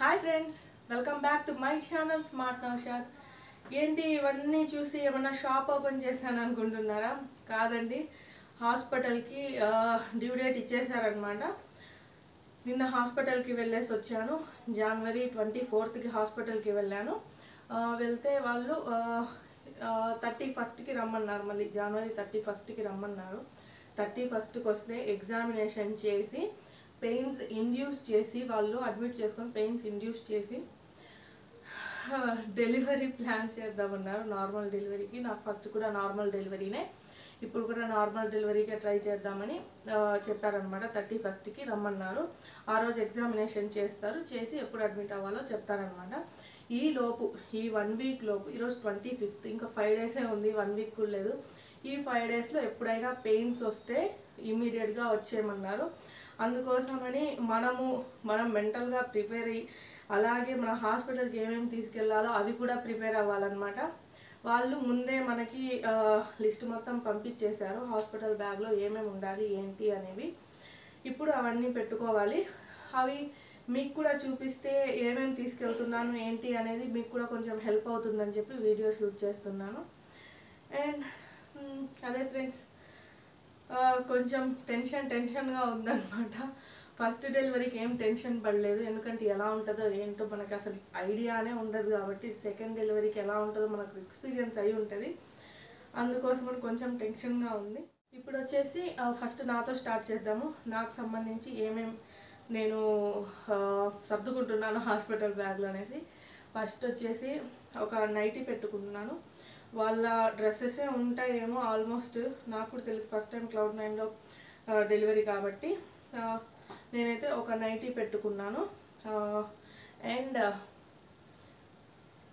Hi friends, welcome back to my channel smart Naushad. ఏంటి ఇవన్నీ చూసి ఏమన్నా షాప్ ఓపెన్ చేశాను అనుకుంటున్నారా? కాదండి, హాస్పిటల్కి డ్యూ డేట్ ఇచ్చేసారనమాట. నిన్న హాస్పిటల్కి వెళ్ళేసి వచ్చాను. జనవరి 24కి హాస్పిటల్కి వెళ్ళాను. వెళ్తే వాళ్ళు 31కి రమ్మన్నారు. మళ్ళీ జనవరి 31కి రమ్మన్నారు. 31కి వస్తే ఎగ్జామినేషన్ చేసి పెయిన్స్ ఇండ్యూస్ చేసి వాళ్ళు అడ్మిట్ చేసుకొని పెయిన్స్ ఇండ్యూస్ చేసి డెలివరీ ప్లాన్ చేద్దామన్నారు. నార్మల్ డెలివరీకి నాకు ఫస్ట్ కూడా నార్మల్ డెలివరీనే, ఇప్పుడు కూడా నార్మల్ డెలివరీకే ట్రై చేద్దామని చెప్పారనమాట. 31కి రమ్మన్నారు. ఆ రోజు ఎగ్జామినేషన్ చేస్తారు, చేసి ఎప్పుడు అడ్మిట్ అవ్వాలో చెప్తారనమాట. ఈ 1 వీక్ లోపు, ఈరోజు 25th, ఇంకా 5 డేసే ఉంది, 1 వీక్ కూడా లేదు. ఈ 5 డేస్లో ఎప్పుడైనా పెయిన్స్ వస్తే ఇమీడియట్గా వచ్చేయమన్నారు. అందుకోసమని మనం మెంటల్గా ప్రిపేర్ అయ్యి, అలాగే మన హాస్పిటల్కి ఏమేమి తీసుకెళ్లాలో అవి కూడా ప్రిపేర్ అవ్వాలన్నమాట. వాళ్ళు ముందే మనకి లిస్ట్ మొత్తం పంపించేశారు, హాస్పిటల్ బ్యాగ్లో ఏమేమి ఉండాలి ఏంటి అనేవి. ఇప్పుడు అవన్నీ పెట్టుకోవాలి. అవి మీకు కూడా చూపిస్తే ఏమేమి తీసుకెళ్తున్నాను ఏంటి అనేది మీకు కూడా కొంచెం హెల్ప్ అవుతుందని చెప్పి వీడియో షూట్ చేస్తున్నాను. అండ్ అదే ఫ్రెండ్స్, కొంచెం టెన్షన్గా ఉందన్నమాట. ఫస్ట్ డెలివరీకి ఏం టెన్షన్ పడలేదు, ఎందుకంటే ఎలా ఉంటుందో ఏంటో మనకు అసలు ఐడియానే ఉండదు కాబట్టి. సెకండ్ డెలివరీకి ఎలా ఉంటుందో మనకు ఎక్స్పీరియన్స్ అయి ఉంటుంది, అందుకోసమని కొంచెం టెన్షన్గా ఉంది. ఇప్పుడు వచ్చేసి ఫస్ట్ నాతో స్టార్ట్ చేద్దాము. నాకు సంబంధించి ఏమేమి నేను సర్దుకుంటున్నాను హాస్పిటల్ బ్యాగ్లో అనేసి. ఫస్ట్ వచ్చేసి ఒక నైటీ పెట్టుకుంటున్నాను. వాళ్ళ డ్రెస్సెసే ఉంటాయేమో ఆల్మోస్ట్, నాకు కూడా తెలుసు. ఫస్ట్ టైం Cloud9లో డెలివరీ కాబట్టి నేనైతే ఒక నైటీ పెట్టుకున్నాను. అండ్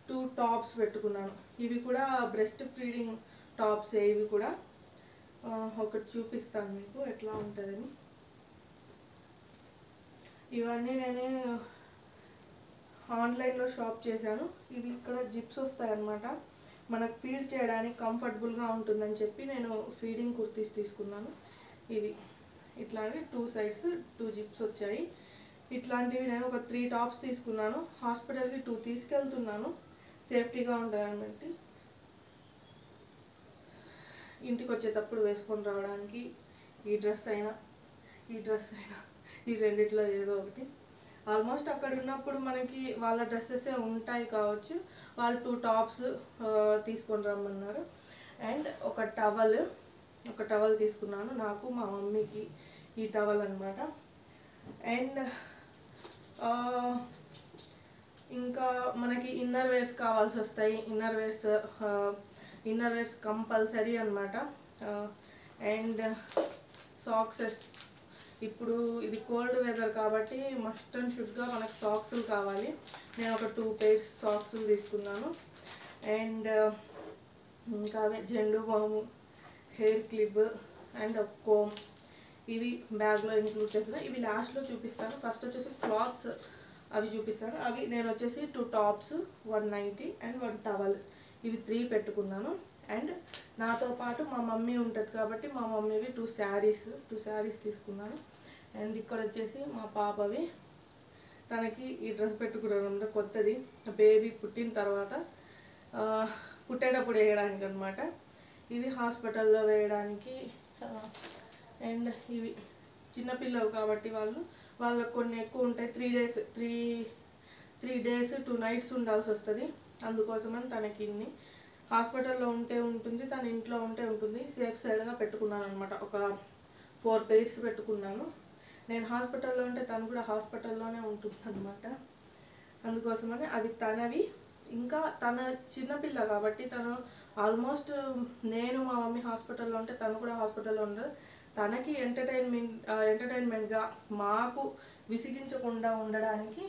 2 టాప్స్ పెట్టుకున్నాను. ఇవి కూడా బ్రెస్ట్ ఫీడింగ్ టాప్స్. ఇవి కూడా ఒకటి చూపిస్తాను మీకు ఎట్లా ఉంటుందని. ఇవన్నీ నేను ఆన్లైన్లో షాప్ చేశాను. ఇవి ఇక్కడ జిప్స్ వస్తాయన్నమాట, మనకు ఫీడ్ చేయడానికి కంఫర్టబుల్గా ఉంటుందని చెప్పి నేను ఫీడింగ్ కుర్తీస్ తీసుకున్నాను. ఇవి ఇట్లాంటి 2 సైడ్స్ 2 జిప్స్ వచ్చాయి. ఇట్లాంటివి నేను ఒక 3 టాప్స్ తీసుకున్నాను. హాస్పిటల్కి 2 తీసుకెళ్తున్నాను, సేఫ్టీగా ఉండాలని బట్టి. ఇంటికి వచ్చేటప్పుడు వేసుకొని రావడానికి ఈ డ్రెస్ అయినా ఈ రెండిట్లో ఏదో ఒకటి. ఆల్మోస్ట్ అక్కడ ఉన్నప్పుడు మనకి వాళ్ళ డ్రెస్సెసే ఉంటాయి కావచ్చు. వాళ్ళు 2 టాప్స్ తీసుకొని రమ్మన్నారు. అండ్ ఒక టవల్ తీసుకున్నాను, నాకు మా మమ్మీకి ఈ టవల్ అనమాట. అండ్ ఇంకా మనకి ఇన్నర్ వేర్స్ కావాల్సి వస్తాయి. ఇన్నర్ వేర్స్ కంపల్సరీ అనమాట. అండ్ సాక్సెస్, ఇప్పుడు ఇది కోల్డ్ వెదర్ కాబట్టి మస్ట్ అండ్ షుడ్గా మనకు సాక్స్లు కావాలి. నేను ఒక 2 pairs సాక్స్లు తీసుకున్నాను. అండ్ ఇంకా అవే జెండు బాము, హెయిర్ క్లిప్ అండ్ ఒక కోమ్. ఇవి బ్యాగ్లో ఇంక్లూడ్ చేస్తాను. ఇవి లాస్ట్లో చూపిస్తాను. ఫస్ట్ వచ్చేసి క్లాత్స్ అవి చూపిస్తాను. అవి నేను వచ్చేసి 2 టాప్స్, 1 నైటీ అండ్ 1 టవల్, ఇవి 3 పెట్టుకున్నాను. అండ్ నాతో పాటు మా మమ్మీ ఉంటుంది కాబట్టి మా మమ్మీవి 2 శారీస్ తీసుకున్నాను. అండ్ ఇక్కడ వచ్చేసి మా పాపవి, తనకి ఈ డ్రెస్ పెట్టుకున్నాను, కొత్తది. బేబీ పుట్టిన తర్వాత పుట్టేటప్పుడు వేయడానికి అనమాట. ఇవి హాస్పిటల్లో వేయడానికి. అండ్ ఇవి చిన్నపిల్లలు కాబట్టి వాళ్ళకు కొన్ని ఎక్కువ ఉంటాయి. 3 days 2 nights ఉండాల్సి వస్తుంది. అందుకోసమని తనకి ఇన్ని. హాస్పిటల్లో ఉంటే ఉంటుంది, తన ఇంట్లో ఉంటే ఉంటుంది. సేఫ్ సైడ్గా పెట్టుకున్నాను అనమాట. ఒక 4 pairs పెట్టుకున్నాను. నేను హాస్పిటల్లో ఉంటే తను కూడా హాస్పిటల్లోనే ఉంటుంది అనమాట. అందుకోసమని అవి తనవి. ఇంకా తన చిన్నపిల్ల కాబట్టి తను ఆల్మోస్ట్, నేను మా మమ్మీ హాస్పిటల్లో ఉంటే తను కూడా హాస్పిటల్లో ఉండదు. తనకి ఎంటర్టైన్మెంట్గా మాకు విసిగించకుండా ఉండడానికి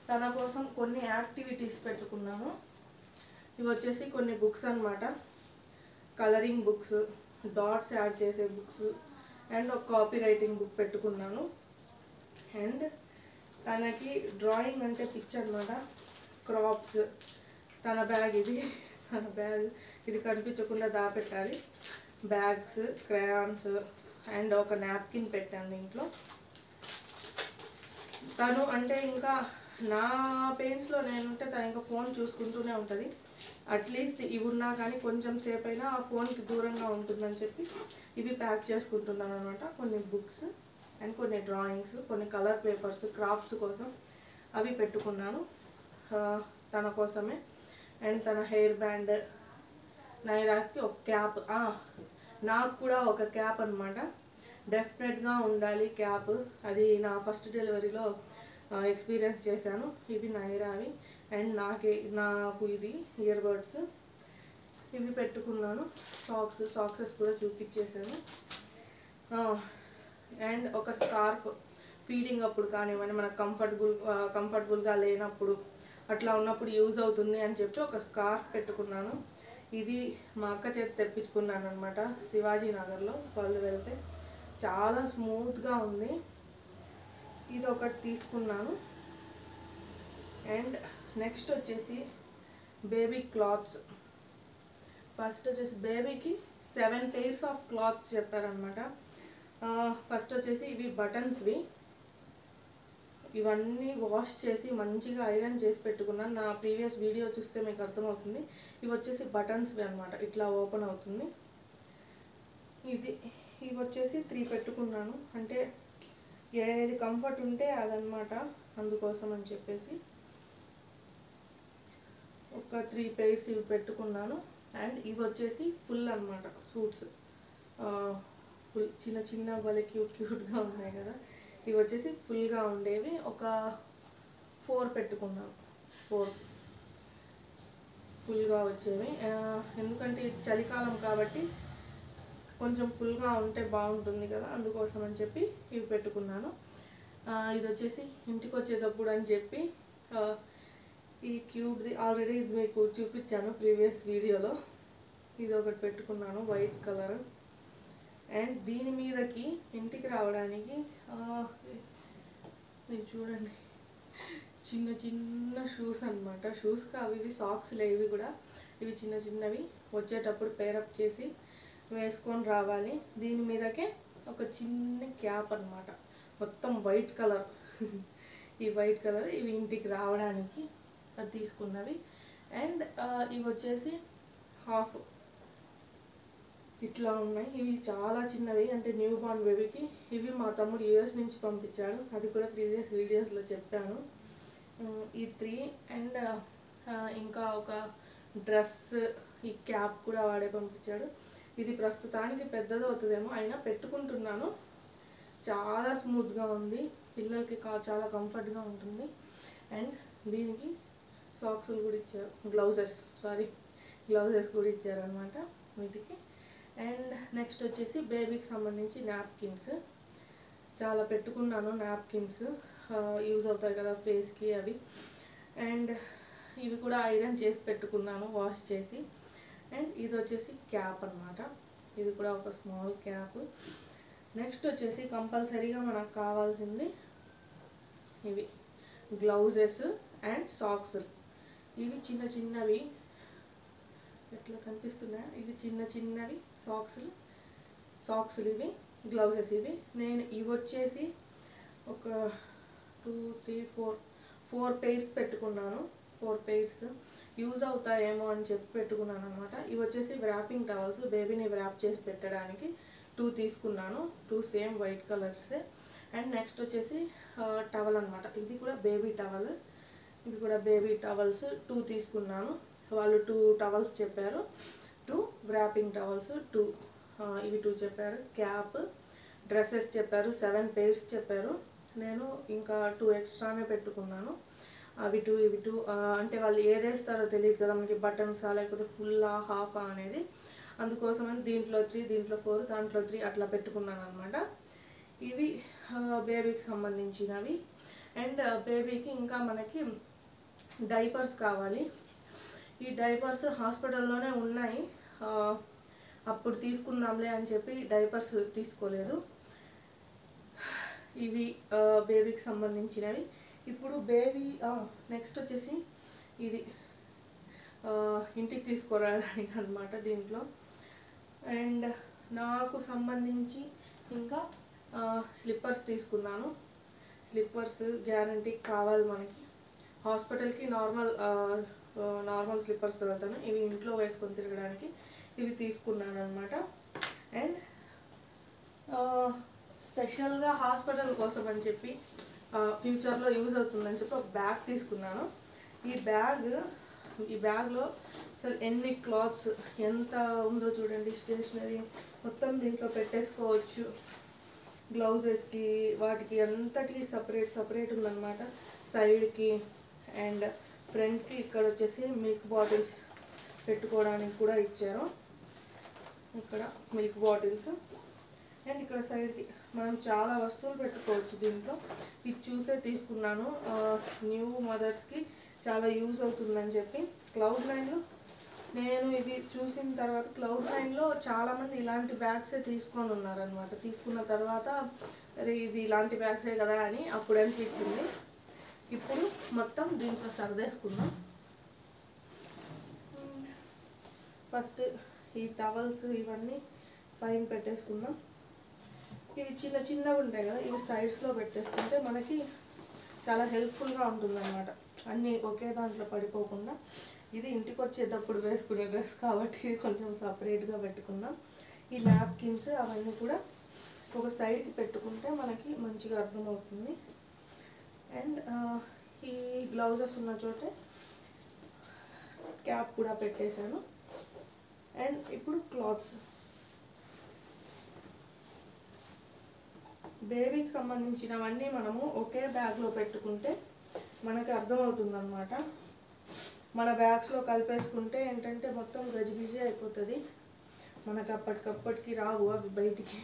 తన కోసం కొన్ని యాక్టివిటీస్ పెట్టుకున్నాను. ఇవి వచ్చేసి కొన్ని బుక్స్ అనమాట, కలరింగ్ బుక్స్, డాట్స్ యాడ్ చేసే బుక్స్ అండ్ ఒక కాపీ రైటింగ్ బుక్ పెట్టుకున్నాను. అండ్ తనకి డ్రాయింగ్ అంటే పిచ్చి అనమాట. క్రాప్స్, తన బ్యాగ్ ఇది కనిపించకుండా దాపెట్టాలి. బ్యాగ్స్, క్రయాన్స్ అండ్ ఒక నాప్కిన్ పెట్టాను దీంట్లో. తను అంటే ఇంకా నా పెయిన్స్లో నేనుంటే తను ఇంకా ఫోన్ చూసుకుంటూనే ఉంటుంది. అట్లీస్ట్ ఇవి ఉన్నా కానీ కొంచెం సేపు అయినా ఆ ఫోన్కి దూరంగా ఉంటుందని చెప్పి ఇవి ప్యాక్ చేసుకుంటున్నాను అనమాట. కొన్ని బుక్స్ అండ్ కొన్ని డ్రాయింగ్స్, కొన్ని కలర్ పేపర్స్ క్రాఫ్ట్స్ కోసం అవి పెట్టుకున్నాను తన కోసమే. అండ్ తన హెయిర్ బ్యాండ్, నైరాకి ఒక క్యాప్, నాకు కూడా ఒక క్యాప్ అనమాట. డెఫినెట్గా ఉండాలి క్యాప్. అది నా ఫస్ట్ డెలివరీలో ఎక్స్పీరియన్స్ చేశాను. ఇవి నైరావి. అండ్ నాకు ఇది ఇయర్ బడ్స్ ఇవి పెట్టుకున్నాను. సాక్సెస్ కూడా చూపించేసాను. అండ్ ఒక స్కార్ఫ్ ఫీడింగ్ అప్పుడు కానివ్వండి, మనకు కంఫర్టబుల్గా లేనప్పుడు అట్లా ఉన్నప్పుడు యూజ్ అవుతుంది అని చెప్పి ఒక స్కార్ఫ్ పెట్టుకున్నాను. ఇది మా అక్క చేతి తెప్పించుకున్నాను అనమాట, శివాజీ నగర్లో వాళ్ళు వెళ్తే. చాలా స్మూత్గా ఉంది. ఇది ఒకటి తీసుకున్నాను. అండ్ నెక్స్ట్ వచ్చేసి బేబీ క్లాత్స్. ఫస్ట్ వచ్చేసి బేబీకి 7 pairs ఆఫ్ క్లాత్స్ చెప్పారనమాట. ఫస్ట్ వచ్చేసి ఇవి బటన్స్వి. ఇవన్నీ వాష్ చేసి మంచిగా ఐరన్ చేసి పెట్టుకున్నాను. నా ప్రీవియస్ వీడియో చూస్తే మీకు అర్థమవుతుంది. ఇవి వచ్చేసి బటన్స్వి అనమాట, ఇట్లా ఓపెన్ అవుతుంది. ఇవి వచ్చేసి 3 పెట్టుకున్నాను, అంటే ఏది కంఫర్ట్ ఉంటే అదనమాట, అందుకోసం అని చెప్పేసి ఒక 3 pairs ఇవి పెట్టుకున్నాను. అండ్ ఇవి వచ్చేసి ఫుల్ అనమాట సూట్స్, ఫుల్ చిన్న భలే క్యూట్గా ఉన్నాయి కదా. ఇవి వచ్చేసి ఫుల్గా ఉండేవి ఒక 4 పెట్టుకున్నాను. 4 ఫుల్గా వచ్చేవి. ఎందుకంటే ఇది చలికాలం కాబట్టి కొంచెం ఫుల్గా ఉంటే బాగుంటుంది కదా, అందుకోసం అని చెప్పి ఇవి పెట్టుకున్నాను. ఇది వచ్చేసి ఇంటికి వచ్చేటప్పుడు అని చెప్పి ఈ క్యూట్ది ఆల్రెడీ ఇది మీకు చూపించాను ప్రీవియస్ వీడియోలో. ఇది ఒకటి పెట్టుకున్నాను, వైట్ కలర్. అండ్ దీని మీదకి ఇంటికి రావడానికి మీరు చూడండి, చిన్న షూస్ అనమాట. షూస్ కావు ఇవి, సాక్స్లే ఇవి కూడా. ఇవి చిన్నవి వచ్చేటప్పుడు పేరప్ చేసి వేసుకొని రావాలి. దీని మీదకే ఒక చిన్న క్యాప్ అనమాట, మొత్తం వైట్ కలర్. ఈ వైట్ కలర్ ఇవి ఇంటికి రావడానికి అది తీసుకున్నవి. అండ్ ఇవి వచ్చేసి హాఫ్ ఇట్లా ఉన్నాయి. ఇవి చాలా చిన్నవి, అంటే న్యూ బార్న్ బేబీకి. ఇవి మా తమ్ముడు US నుంచి పంపించాడు, అది కూడా ప్రీవియస్ వీడియోస్లో చెప్పాను. ఈ 3 అండ్ ఇంకా ఒక డ్రెస్, ఈ క్యాప్ కూడా వాడే పంపించాడు. ఇది ప్రస్తుతానికి పెద్దది అవుతుందేమో, అయినా పెట్టుకుంటున్నాను. చాలా స్మూత్గా ఉంది, పిల్లలకి చాలా కంఫర్ట్గా ఉంటుంది. అండ్ దీనికి సాక్సులు కూడా ఇచ్చారు, గ్లౌజెస్ కూడా ఇచ్చారనమాట వీటికి. అండ్ నెక్స్ట్ వచ్చేసి బేబీకి సంబంధించి నాప్కిన్స్ చాలా పెట్టుకున్నాను. నాప్కిన్స్ యూజ్ అవుతాయి కదా ఫేస్కి అవి. అండ్ ఇవి కూడా ఐరన్ చేసి పెట్టుకున్నాను, వాష్ చేసి. అండ్ ఇది వచ్చేసి క్యాప్ అనమాట, ఇది కూడా ఒక స్మాల్ క్యాప్. నెక్స్ట్ వచ్చేసి కంపల్సరీగా మనకు కావాల్సింది ఇవి గ్లౌజెస్ అండ్ సాక్స్. ఇవి చిన్నవి ఎట్లా కనిపిస్తున్నాయి, ఇవి చిన్నవి సాక్స్లు ఇవి గ్లౌజెస్ ఇవి. నేను ఇవి వచ్చేసి ఒక 2 3 4 pairs పెట్టుకున్నాను. 4 pairs యూజ్ అవుతాయేమో అని చెప్పి పెట్టుకున్నాను అనమాట. ఇవి వచ్చేసి వ్రాపింగ్ టవల్స్, బేబీని వ్రాప్ చేసి పెట్టడానికి 2 తీసుకున్నాను, 2 సేమ్ వైట్ కలర్సే. అండ్ నెక్స్ట్ వచ్చేసి టవల్ అనమాట, ఇది కూడా బేబీ టవల్. ఇది కూడా బేబీ టవల్స్ 2 తీసుకున్నాను. వాళ్ళు 2 టవల్స్ చెప్పారు, 2 వ్రాపింగ్ టవల్స్ 2, ఇవి 2 చెప్పారు. క్యాప్, డ్రెస్సెస్ చెప్పారు, 7 pairs చెప్పారు. నేను ఇంకా 2 ఎక్స్ట్రానే పెట్టుకున్నాను. అవి 2 ఇవి 2, అంటే వాళ్ళు ఏదేస్తారో తెలియదు కదా మనకి, బటన్సా లేకపోతే ఫుల్లా హాఫా అనేది. అందుకోసమని దీంట్లో 3, దీంట్లో 4, దాంట్లో 3 అట్లా పెట్టుకున్నాను అనమాట. ఇవి బేబీకి సంబంధించినవి. అండ్ బేబీకి ఇంకా మనకి డైపర్స్ కావాలి. ఈ డైపర్స్ హాస్పిటల్లోనే ఉన్నాయి, అప్పుడు తీసుకుందాంలే అని చెప్పి డైపర్స్ తీసుకోలేదు. ఇవి బేబీకి సంబంధించినవి. ఇప్పుడు బేబీ నెక్స్ట్ వచ్చేసి ఇది ఇంటికి తీసుకురావడానికి అనమాట దీంట్లో. అండ్ నాకు సంబంధించి ఇంకా స్లిప్పర్స్ తీసుకున్నాను. స్లిప్పర్స్ గ్యారంటీ కావాలి మనకి, హాస్పిటల్కి నార్మల్ స్లిప్పర్స్ దొరుకుతాను, ఇవి ఇంట్లో వేసుకొని తిరగడానికి ఇవి తీసుకున్నాను అనమాట. అండ్ స్పెషల్గా హాస్పిటల్ కోసం అని చెప్పి ఫ్యూచర్లో యూజ్ అవుతుందని చెప్పి ఒక బ్యాగ్ తీసుకున్నాను. ఈ బ్యాగ్లో అసలు ఎన్ని క్లాత్స్ ఎంత ఉందో చూడండి. స్టేషనరీ మొత్తం దీంట్లో పెట్టేసుకోవచ్చు. గ్లౌజెస్కి వాటికి అంతటికి సపరేట్ ఉందన్నమాట. సైడ్కి అండ్ ఫ్రంట్కి ఇక్కడ వచ్చేసి మిల్క్ బాటిల్స్ పెట్టుకోవడానికి కూడా ఇచ్చారు. ఇక్కడ మిల్క్ బాటిల్స్ అండ్ ఇక్కడ సైడ్కి మనం చాలా వస్తువులు పెట్టుకోవచ్చు దీంట్లో. ఇది చూసే తీసుకున్నాను, న్యూ మదర్స్కి చాలా యూజ్ అవుతుందని చెప్పి. Cloud9లో నేను ఇది చూసిన తర్వాత Cloud9లో చాలామంది ఇలాంటి బ్యాగ్సే తీసుకొని ఉన్నారనమాట. తీసుకున్న తర్వాత అరే ఇది ఇలాంటి బ్యాగ్సే కదా అని అప్పుడు అనిపించింది. ఇప్పుడు మొత్తం దీంట్లో సర్దేసుకుందాం. ఫస్ట్ ఈ టవల్స్ ఇవన్నీ పైన పెట్టేసుకుందాం. ఇవి చిన్నగా ఉంటాయి కదా, ఇవి సైడ్స్లో పెట్టేసుకుంటే మనకి చాలా హెల్ప్ఫుల్గా ఉంటుందన్నమాట. అన్నీ ఒకే దాంట్లో పడిపోకుండా. ఇది ఇంటికి వచ్చేటప్పుడు వేసుకునే డ్రెస్ కాబట్టి కొంచెం సపరేట్గా పెట్టుకుందాం. ఈ నాప్కిన్స్ అవన్నీ కూడా ఒక సైడ్కి పెట్టుకుంటే మనకి మంచిగా అర్థమవుతుంది. అండ్ ఈ గ్లౌజెస్ ఉన్న చోటే క్యాప్ కూడా పెట్టేశాను. అండ్ ఇప్పుడు క్లాత్స్, బేబీకి సంబంధించినవన్నీ మనము ఒకే బ్యాగ్లో పెట్టుకుంటే మనకి అర్థమవుతుందన్నమాట. మన బ్యాగ్స్లో కలిపేసుకుంటే ఏంటంటే మొత్తం గజిబిజి అయిపోతుంది. మనకు అప్పటికప్పటికి రావు, అవి బయటికి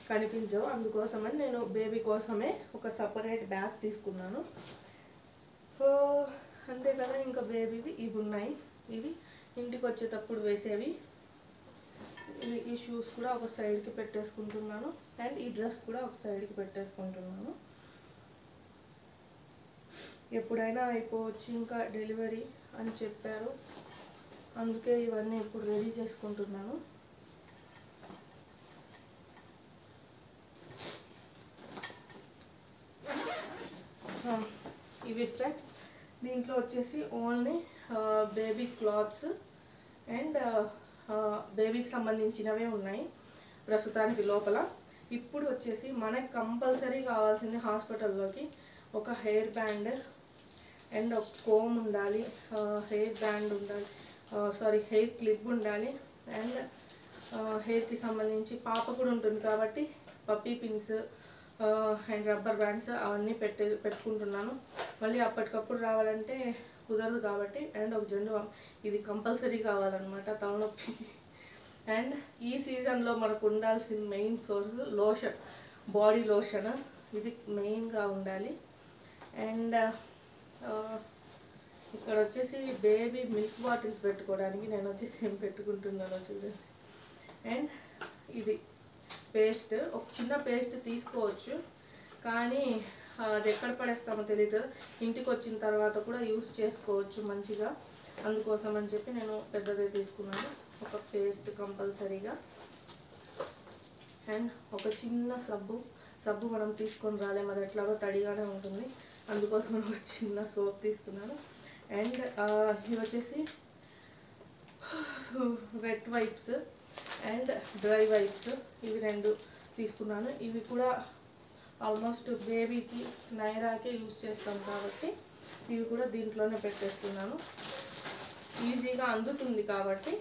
కనిపించవు. అందుకోసమని నేను బేబీ కోసమే ఒక సపరేట్ బ్యాగ్ తీసుకున్నాను. అంతే కదా. ఇంకా బేబీవి ఇవి ఉన్నాయి, ఇవి ఇంటికి వచ్చేటప్పుడు వేసేవి. ఈ షూస్ కూడా ఒక సైడ్కి పెట్టేసుకుంటున్నాను. అండ్ ఈ డ్రెస్ కూడా ఒక సైడ్కి పెట్టేసుకుంటున్నాను. ఎప్పుడైనా అయిపోవచ్చు ఇంకా డెలివరీ అని చెప్పారు, అందుకే ఇవన్నీ ఇప్పుడు రెడీ చేసుకుంటున్నాను. ఇవి ఫ్రెండ్స్, దీంట్లో వచ్చేసి ఓన్లీ బేబీ క్లాత్స్ అండ్ బేబీకి సంబంధించినవే ఉన్నాయి ప్రస్తుతానికి లోపల. ఇప్పుడు వచ్చేసి మనకు కంపల్సరీ కావాల్సింది హాస్పిటల్లోకి ఒక హెయిర్ బ్యాండ్ అండ్ ఒక కోమ్ ఉండాలి, హెయిర్ బ్యాండ్ ఉండాలి, హెయిర్ క్లిప్ ఉండాలి. అండ్ హెయిర్కి సంబంధించి పాప కూడా ఉంటుంది కాబట్టి puppy pins and rubber bands అవన్నీ పెట్టుకుంటున్నాను. మళ్ళీ అప్పటికప్పుడు రావాలంటే కుదరదు కాబట్టి. అండ్ ఒక జెండు ఇది కంపల్సరీ కావాలన్నమాట తలనొప్పి. అండ్ ఈ సీజన్లో మనకు ఉండాల్సిన main source lotion, body lotion, ఇది మెయిన్గా ఉండాలి. అండ్ ఇక్కడ వచ్చేసి బేబీ మిల్క్ బాటిల్స్ పెట్టుకోవడానికి నేను వచ్చేసి ఏం పెట్టుకుంటున్నానో చూడండి. అండ్ ఇది పేస్ట్, ఒక చిన్న పేస్ట్ తీసుకోవచ్చు కానీ అది ఎక్కడ పడేస్తామో తెలియదు. ఇంటికి వచ్చిన తర్వాత కూడా యూస్ చేసుకోవచ్చు మంచిగా. అందుకోసం అని చెప్పి నేను పెద్దదే తీసుకున్నాను, ఒక పేస్ట్ కంపల్సరీగా. అండ్ ఒక చిన్న సబ్బు మనం తీసుకొని రాలేము, అది ఎట్లాగో తడిగానే ఉంటుంది. అందుకోసం ఒక చిన్న సోప్ తీసుకున్నాను. అండ్ ఇవి వచ్చేసి wet wipes and dry wipes, ఇవి రెండు తీసుకున్నాను. ఇవి కూడా ఆల్మోస్ట్ బేబీకి నైరాకే యూజ్ చేస్తాం కాబట్టి ఇవి కూడా దీంట్లోనే పెట్టేస్తున్నాను, ఈజీగా అందుతుంది కాబట్టి.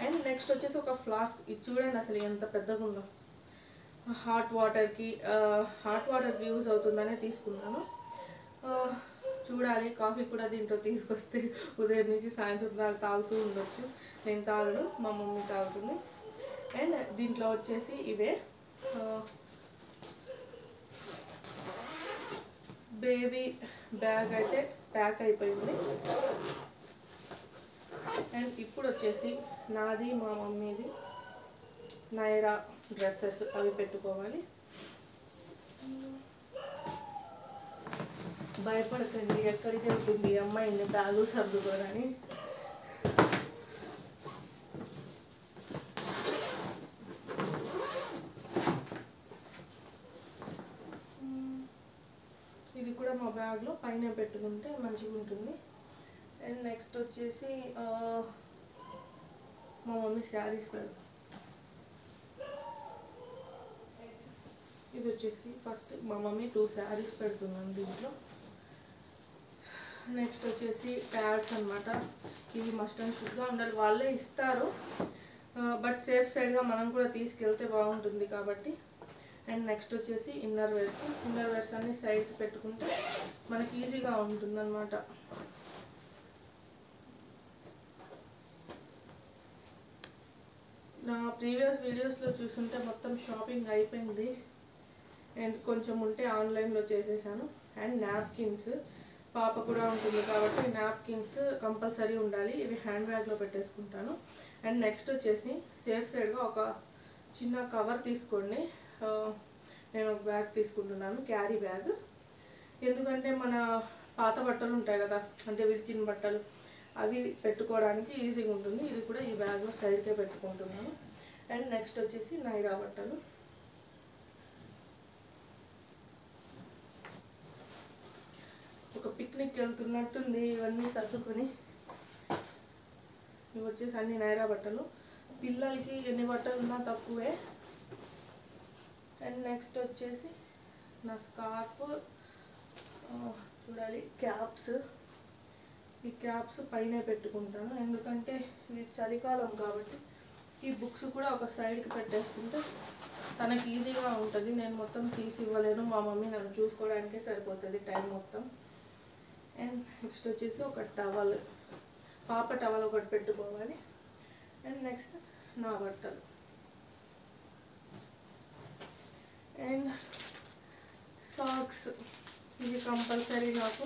అండ్ నెక్స్ట్ వచ్చేసి ఒక ఫ్లాస్క్, ఇది చూడండి అసలు ఎంత పెద్దగా ఉందో. హాట్ వాటర్కి యూజ్ అవుతుందనే తీసుకున్నాను. చూడాలి, కాఫీ కూడా దీంట్లో తీసుకొస్తే ఉదయం నుంచి సాయంత్రం దాకా తాగుతూ ఉండొచ్చు. నేను తాగను, మా మమ్మీ తాగుతుంది. అండ్ దీంట్లో వచ్చేసి ఇవే బేబీ బ్యాగ్ అయితే ప్యాక్ అయిపోయింది. అండ్ ఇప్పుడు వచ్చేసి నాది మా మమ్మీది నైరా డ్రెస్సెస్, అవి పెట్టుకోవాలి. భయపడకండి, ఎక్కడికి వెళ్తుంది అమ్మాయిని బ్యాగులు సర్దుకోరని. ఇది కూడా మా బ్యాగ్లో పైన పెట్టుకుంటే మంచిగా ఉంటుంది. అండ్ నెక్స్ట్ వచ్చేసి మా మమ్మీ శారీస్ పెడతాం. ఇది వచ్చేసి ఫస్ట్ మా మమ్మీ 2 శారీస్ పెడుతున్నాను దీంట్లో. నెక్స్ట్ వచ్చేసి ప్యాడ్స్ అనమాట. ఇవి మస్ట్ అండ్ షుడ్గా ఉండాలి, వాళ్ళే ఇస్తారు, బట్ సేఫ్ సైడ్గా మనం కూడా తీసుకెళ్తే బాగుంటుంది కాబట్టి. అండ్ నెక్స్ట్ వచ్చేసి ఇన్నర్ వేర్స్ అన్ని సైడ్కి పెట్టుకుంటే మనకి ఈజీగా ఉంటుంది అనమాట. నా ప్రీవియస్ వీడియోస్లో చూస్తుంటే మొత్తం షాపింగ్ అయిపోయింది. అండ్ కొంచెం ఉంటే ఆన్లైన్లో చేసేసాను. అండ్ నాప్కిన్స్, పాప కూడా ఉంటుంది కాబట్టి నాప్కిన్స్ కంపల్సరీ ఉండాలి. ఇవి హ్యాండ్ బ్యాగ్లో పెట్టేసుకుంటాను. అండ్ నెక్స్ట్ వచ్చేసి సేఫ్ సైడ్గా ఒక చిన్న కవర్ తీసుకోండి. నేను ఒక బ్యాగ్ తీసుకుంటున్నాను, క్యారీ బ్యాగ్. ఎందుకంటే మన పాత బట్టలు ఉంటాయి కదా, అంటే విరిచిన బట్టలు, అవి పెట్టుకోవడానికి ఈజీగా ఉంటుంది. ఇది కూడా ఈ బ్యాగ్లో సైడ్కే పెట్టుకుంటున్నాను. అండ్ నెక్స్ట్ వచ్చేసి నైరా బట్టలు. ఒక పిక్నిక్ వెళ్తున్నట్టుంది ఇవన్నీ సర్దుకొని. ఇవి వచ్చేసి అన్ని నైరా బట్టలు. పిల్లలకి ఎన్ని బట్టలు ఉన్నా తక్కువే. అండ్ నెక్స్ట్ వచ్చేసి నా స్కార్ఫ్ చూడాలి, క్యాప్స్. ఈ క్యాప్స్ పైన పెట్టుకుంటాను ఎందుకంటే ఇది చలికాలం కాబట్టి. ఈ బుక్స్ కూడా ఒక సైడ్కి పెట్టేసుకుంటే తనకి ఈజీగా ఉంటుంది. నేను మొత్తం తీసి ఇవ్వలేను, మా మమ్మీ నన్ను చూసుకోవడానికే సరిపోతుంది టైం మొత్తం. అండ్ నెక్స్ట్ వచ్చేసి ఒక టవల్, పాప టవల్ ఒకటి పెట్టుకోవాలి. అండ్ నెక్స్ట్ నా బట్టలు. అండ్ సాక్స్, ఇవి కంపల్సరీ నాకు.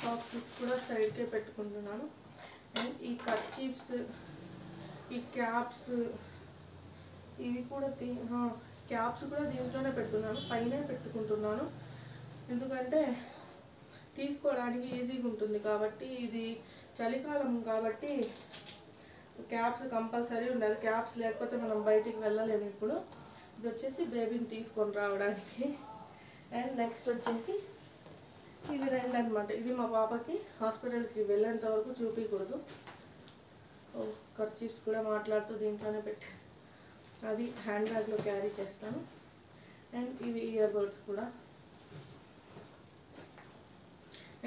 సాక్స్ కూడా సైడ్కే పెట్టుకుంటున్నాను. అండ్ ఈ కర్చీఫ్స్, ఈ క్యాప్స్, ఇవి కూడా క్యాప్స్ కూడా దీంట్లోనే పెడుతున్నాను, పైనే పెట్టుకుంటున్నాను. ఎందుకంటే తీసుకోవడానికి ఈజీగా ఉంటుంది కాబట్టి. ఇది చలికాలం కాబట్టి క్యాప్స్ కంపల్సరీ ఉండాలి. క్యాప్స్ లేకపోతే మనం బయటికి వెళ్ళలేము. ఇప్పుడు ఇది వచ్చేసి బేబీని తీసుకొని రావడానికి. అండ్ నెక్స్ట్ వచ్చేసి ఇవి 2 అనమాట. ఇది మా పాపకి హాస్పిటల్కి వెళ్ళేంత వరకు చూపించకూడదు. కర్చీఫ్స్ కూడా మాట్లాడుతూ దీంట్లోనే పెట్టేసి అది హ్యాండ్ బ్యాగ్లో క్యారీ చేస్తాను. అండ్ ఇవి ఇయర్ బడ్స్ కూడా.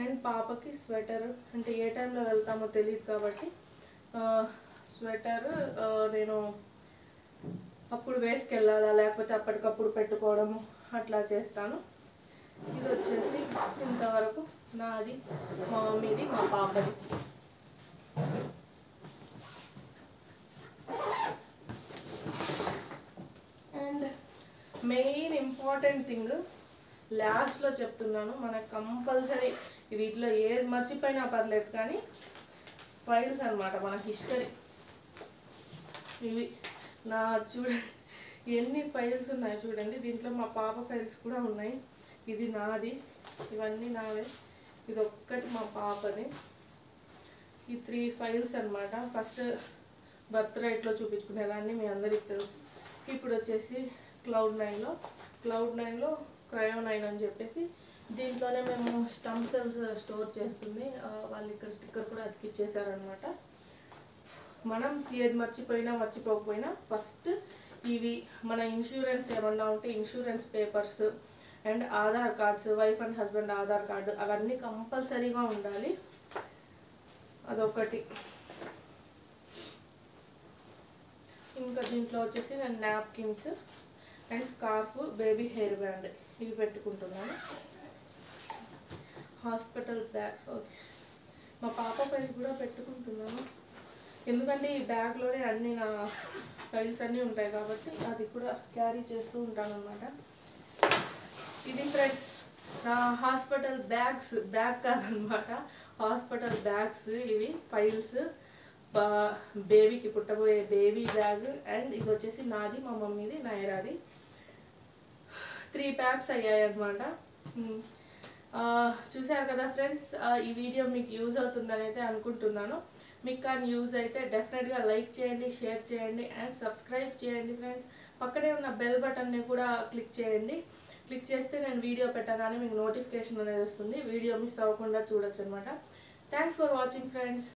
అండ్ పాపకి స్వెటర్, అంటే ఏ టైంలో వెళ్తామో తెలియదు కాబట్టి స్వెటర్ నేను అప్పుడు వేసుకెళ్ళాలా లేకపోతే అప్పటికప్పుడు పెట్టుకోవడము అట్లా చేస్తాను. ఇది వచ్చేసి ఇంతవరకు నాది, మా మమ్మీది, మా పాపది. అండ్ మెయిన్ ఇంపార్టెంట్ థింగ్ లాస్ట్లో చెప్తున్నాను, మనకు కంపల్సరీ వీటిలో ఏది మర్చిపోయినా పర్లేదు కానీ ఫైల్స్ అనమాట, మన హిస్టరీ. ఇవి నా చూడండి ఎన్ని ఫైల్స్ ఉన్నాయి చూడండి. దీంట్లో మా పాప ఫైల్స్ కూడా ఉన్నాయి. ఇది నాది, ఇవన్నీ నావే. ఇది ఒక్కటి మా పాపది. ఈ 3 ఫైల్స్ అనమాట. ఫస్ట్ బర్త్ రైట్లో చూపించుకునేదాన్ని, మీ అందరికీ తెలుసు. ఇప్పుడు వచ్చేసి క్లౌడ్9లో క్రయో9 అని చెప్పేసి దీంట్లోనే మేము స్టమ్ సెల్స్ స్టోర్ చేస్తుంది. వాళ్ళు ఇక్కడ స్టిక్కర్ కూడా అతికిచ్చేసారనమాట. మనం ఏది మర్చిపోకపోయినా ఫస్ట్ ఇవి మన ఇన్సూరెన్స్ ఏమన్నా ఉంటే insurance papers and Aadhaar cards, wife and husband Aadhaar card, అవన్నీ కంపల్సరీగా ఉండాలి. అదొకటి. ఇంకా దీంట్లో వచ్చేసి నేను napkins and scarf, baby hair band ఇవి పెట్టుకుంటున్నాను. హాస్పిటల్ బ్యాగ్స్, మా పాప ఫైల్ కూడా పెట్టుకుంటున్నాను ఎందుకంటే ఈ బ్యాగ్లోనే అన్ని నా ఫైల్స్ అన్నీ ఉంటాయి కాబట్టి అది కూడా క్యారీ చేస్తూ ఉంటాను అన్నమాట. ఇది ఫ్రెండ్స్ నా హాస్పిటల్ బ్యాగ్ కాదనమాట, హాస్పిటల్ బ్యాగ్స్. ఇవి ఫైల్స్, బేబీకి పుట్టబోయే బేబీ బ్యాగ్. అండ్ ఇది వచ్చేసి నాది, మా మమ్మీది, నైరాది. 3 ప్యాక్స్ అయ్యాయి అన్నమాట. చూసారు కదా ఫ్రెండ్స్, ఈ వీడియో మీకు యూజ్ అవుతుందని అయితే అనుకుంటున్నాను. మీకు కానీ యూజ్ అయితే డెఫినెట్గా లైక్ చేయండి, షేర్ చేయండి అండ్ సబ్స్క్రైబ్ చేయండి ఫ్రెండ్స్. పక్కనే ఉన్న బెల్ బటన్ని కూడా క్లిక్ చేయండి. క్లిక్ చేస్తే నేను వీడియో పెట్టగానే మీకు నోటిఫికేషన్ అనేది వస్తుంది. వీడియో మిస్ అవ్వకుండా చూడొచ్చు అనమాట. Thanks for watching friends.